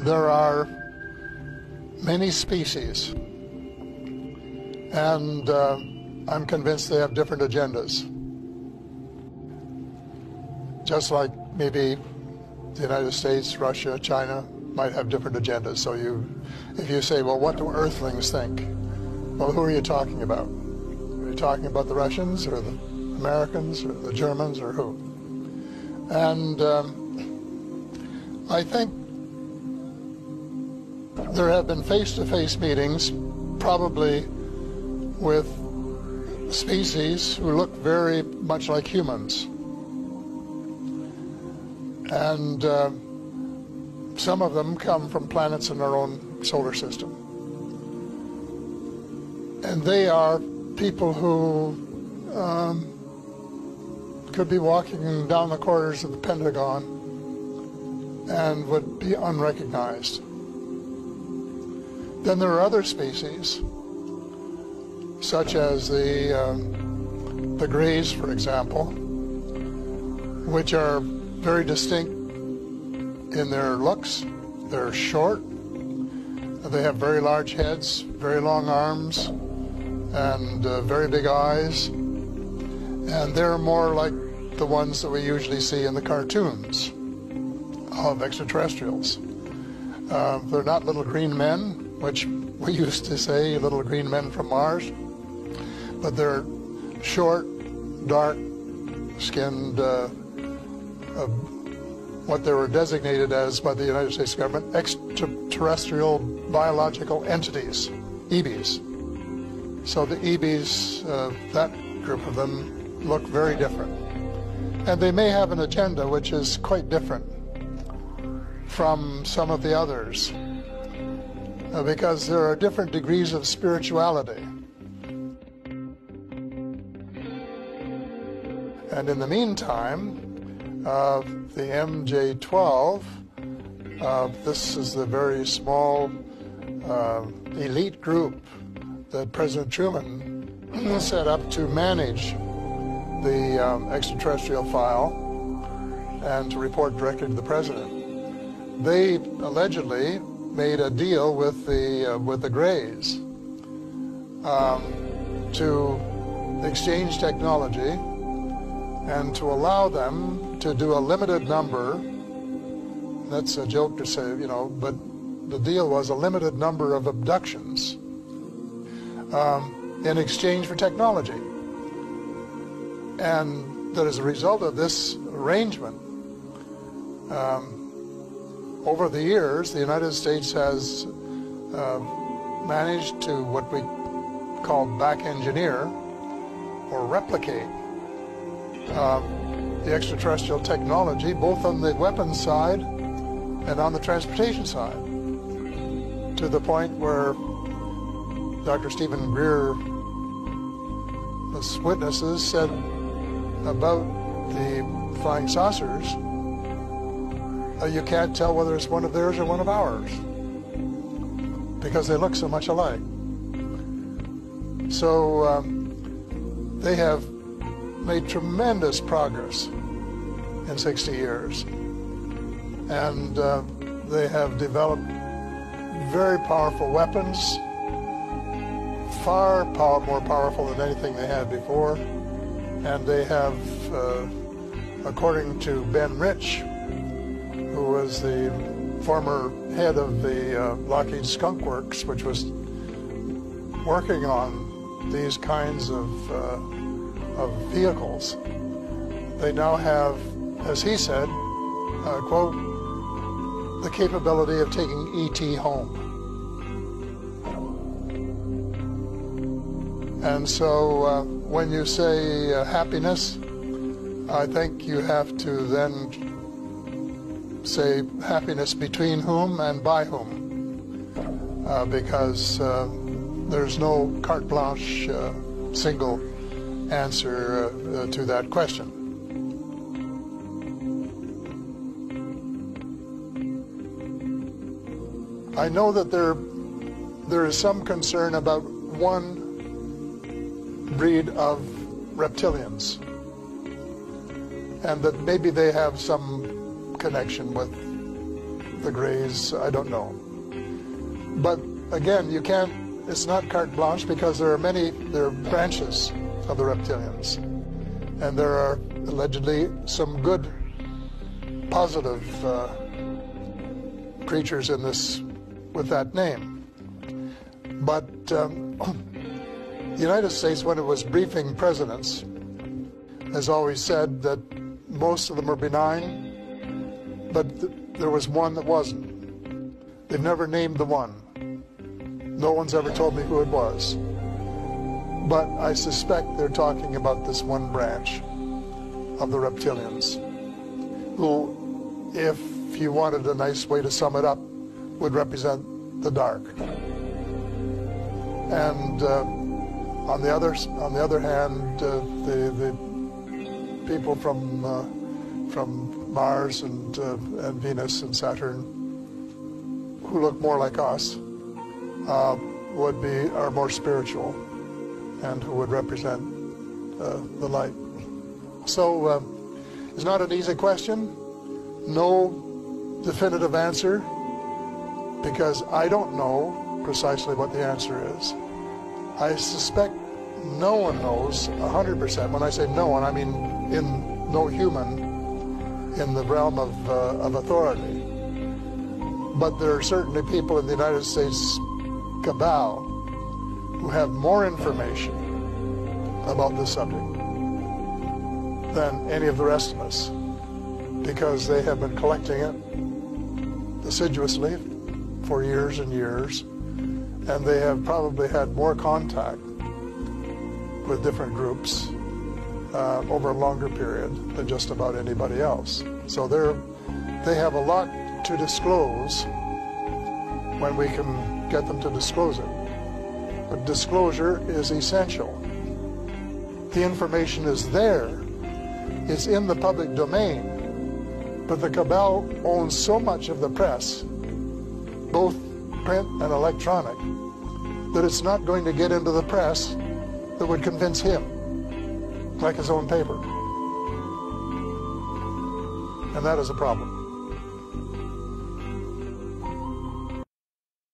there are many species, and I'm convinced they have different agendas. Just like maybe the United States, Russia, China might have different agendas. So if you say, well, what do Earthlings think? Well, who are you talking about? Are you talking about the Russians or the Americans or the Germans or who? And I think there have been face-to-face meetings, probably with species who look very much like humans. And some of them come from planets in our own solar system. And they are people who could be walking down the corridors of the Pentagon and would be unrecognized. Then there are other species, such as the Greys, for example, which are very distinct in their looks. They're short, they have very large heads, very long arms, and very big eyes, and they're more like the ones that we usually see in the cartoons of extraterrestrials. They're not little green men, which we used to say, little green men from Mars, but they're short, dark-skinned, what they were designated as by the United States government, extraterrestrial biological entities, EBs. So the EBs, that group of them, look very different. And they may have an agenda which is quite different from some of the others, because there are different degrees of spirituality. And in the meantime, the MJ-12, this is the very small elite group that President Truman set up to manage the extraterrestrial file and to report directly to the president. They allegedly made a deal with the Greys to exchange technology and to allow them to do a limited number. That's a joke to say, you know, but the deal was a limited number of abductions in exchange for technology. And that as a result of this arrangement, over the years, the United States has managed to what we call back engineer or replicate the extraterrestrial technology, both on the weapons side and on the transportation side, to the point where Dr. Stephen Greer, the witnesses, said about the flying saucers, you can't tell whether it's one of theirs or one of ours, because they look so much alike. So they have made tremendous progress in 60 years. And they have developed very powerful weapons, far more powerful than anything they had before. And they have, according to Ben Rich, who was the former head of the Lockheed Skunk Works, which was working on these kinds of vehicles, they now have, as he said, quote, the capability of taking E.T. home. And so when you say happiness, I think you have to then say happiness between whom and by whom, because there's no carte blanche single answer to that question. I know that there is some concern about one breed of reptilians, and that maybe they have some connection with the Greys, I don't know. But again, you can't, it's not carte blanche, because there are branches of the reptilians. And there are allegedly some good, positive creatures in this with that name. But the United States, when it was briefing presidents, has always said that most of them are benign, but there was one that wasn't. They've never named the one. No one's ever told me who it was. But I suspect they're talking about this one branch of the reptilians, who, if you wanted a nice way to sum it up, would represent the dark. And on the other hand, the people from Mars and Venus and Saturn, who look more like us, are more spiritual, and who would represent the light. So it's not an easy question. No definitive answer, because I don't know precisely what the answer is. I suspect no one knows 100%. When I say no one, I mean no human in the realm of authority. But there are certainly people in the United States cabal who have more information about this subject than any of the rest of us, because they have been collecting it assiduously for years and years, and they have probably had more contact with different groups over a longer period than just about anybody else. So they have a lot to disclose when we can get them to disclose it. But disclosure is essential. The information is there. It's in the public domain. But the cabal owns so much of the press, both print and electronic, that it's not going to get into the press that would convince him, like his own paper. And that is a problem.